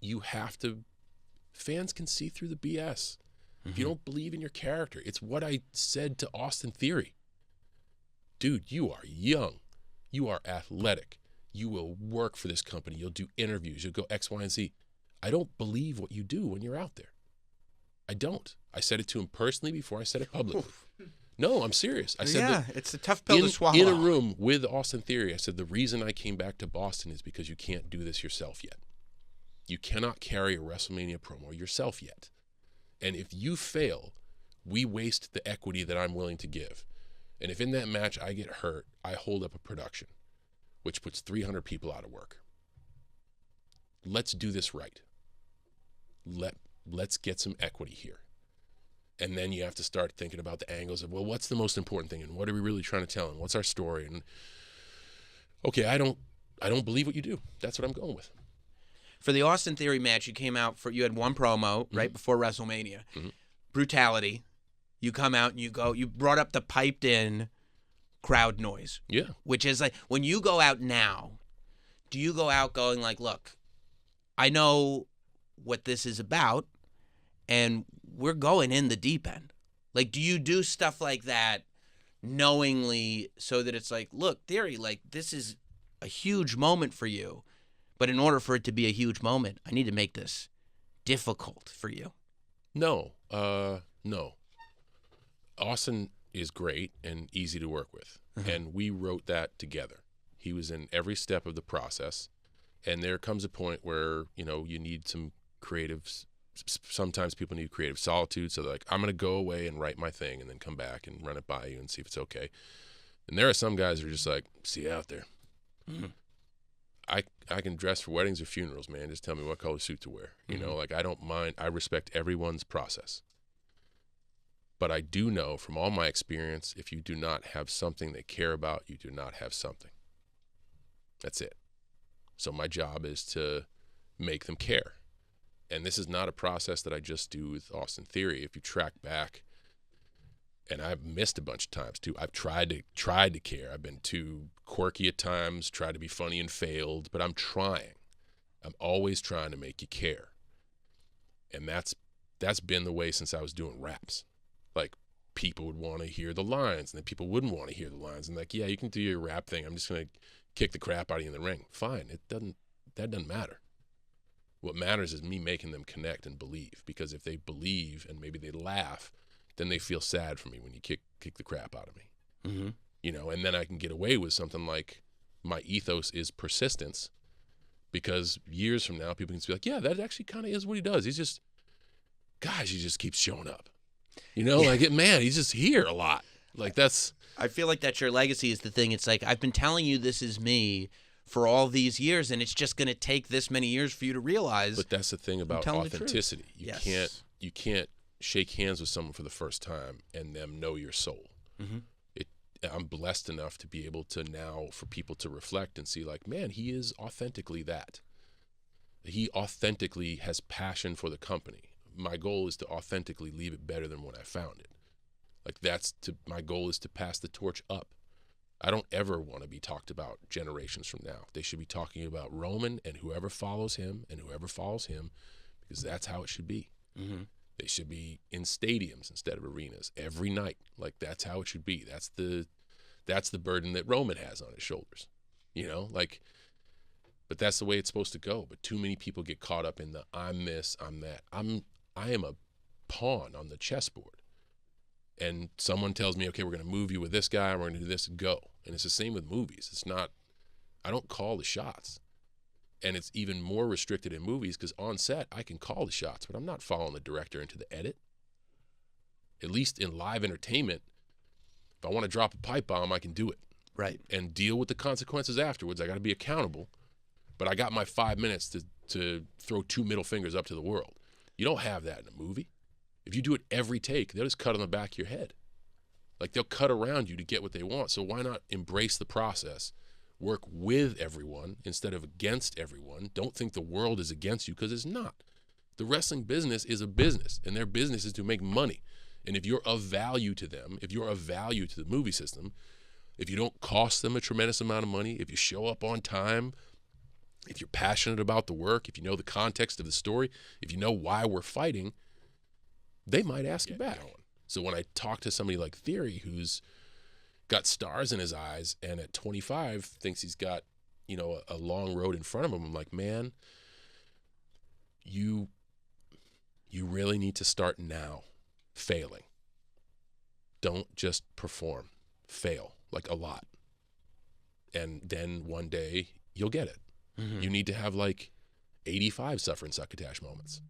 you have to, fans can see through the BS. If you don't believe in your character, it's what I said to Austin Theory. Dude, you are young. You are athletic. You will work for this company. You'll do interviews. You'll go X, Y, and Z. I don't believe what you do when you're out there. I don't. I said it to him personally before I said it publicly. No, I'm serious. I said it's a tough pill to swallow. In a room with Austin Theory, I said, the reason I came back to Boston is because you can't do this yourself yet. You cannot carry a WrestleMania promo yourself yet. And if you fail, we waste the equity that I'm willing to give. And if in that match I get hurt, I hold up a production, which puts 300 people out of work. Let's do this right. Let's get some equity here. And then you have to start thinking about the angles of, well, what's the most important thing? And what are we really trying to tell? And what's our story? And okay, I don't believe what you do. That's what I'm going with. For the Austin Theory match, you came out you had one promo right before WrestleMania. Brutality. You come out and you brought up the piped in crowd noise. Yeah. Which is like, when you go out now, do you go out going like, look, I know what this is about and we're going in the deep end. Like, do you do stuff like that knowingly so that it's like, look, Theory, like, this is a huge moment for you. But in order for it to be a huge moment, I need to make this difficult for you. No. Austin is great and easy to work with. And we wrote that together. He was in every step of the process. And there comes a point where, you need some creative, sometimes people need creative solitude. So they're like, I'm going to go away and write my thing and then come back and run it by you and see if it's okay. And there are some guys who are just like, see you out there. I can dress for weddings or funerals, man. Just tell me what color suit to wear. I don't mind. I respect everyone's process. But I do know from all my experience, if you do not have something they care about, you do not have something. That's it. So my job is to make them care. And this is not a process that I just do with Austin Theory. If you track back, and I've missed a bunch of times too. I've tried to care. I've been too quirky at times, tried to be funny and failed, but I'm trying. I'm always trying to make you care. And that's been the way since I was doing raps. Like, people would want to hear the lines, and then people wouldn't want to hear the lines. And like, yeah, you can do your rap thing. I'm just going to kick the crap out of you in the ring. Fine. That doesn't matter. What matters is me making them connect and believe. Because if they believe and maybe they laugh, then they feel sad for me when you kick the crap out of me. And then I can get away with something like, my ethos is persistence, because years from now, people can be like, yeah, that actually kind of is what he does. He just keeps showing up. He's just here a lot. Like, I feel like that's your legacy is the thing. It's like, I've been telling you this is me for all these years, and it's just going to take this many years for you to realize. But that's the thing about authenticity. You can't shake hands with someone for the first time and them know your soul. I'm blessed enough to be able to now, for people to reflect and see like, man, he is authentically that. He authentically has passion for the company. My goal is to authentically leave it better than when I found it. Like, my goal is to pass the torch up. I don't ever want to be talked about generations from now. They should be talking about Roman and whoever follows him and whoever follows him, because that's how it should be. They should be in stadiums instead of arenas every night. Like, that's how it should be. That's the burden that Roman has on his shoulders, but that's the way it's supposed to go. But too many people get caught up in the, I'm this, I'm that. I am a pawn on the chessboard. And someone tells me, okay, we're going to move you with this guy, and we're going to do this, and go. And it's the same with movies. I don't call the shots. And it's even more restricted in movies, because on set, I can call the shots, but I'm not following the director into the edit. At least in live entertainment, if I want to drop a pipe bomb, I can do it. Right. And deal with the consequences afterwards. I got to be accountable. But I got my 5 minutes to throw 2 middle fingers up to the world. You don't have that in a movie. If you do it every take, they'll just cut on the back of your head. Like, they'll cut around you to get what they want. So why not embrace the process? Work with everyone instead of against everyone. Don't think the world is against you, because it's not. The wrestling business is a business, and their business is to make money. And if you're of value to them, if you're of value to the movie system, if you don't cost them a tremendous amount of money, if you show up on time, if you're passionate about the work, if you know the context of the story, if you know why we're fighting, they might ask you back. So when I talk to somebody like Theory, who's got stars in his eyes and at 25 thinks he's got, you know, a long road in front of him, I'm like, man, you really need to start now failing. Don't just perform, fail, like a lot. And then one day you'll get it. You need to have like 85 suffer and succotash moments.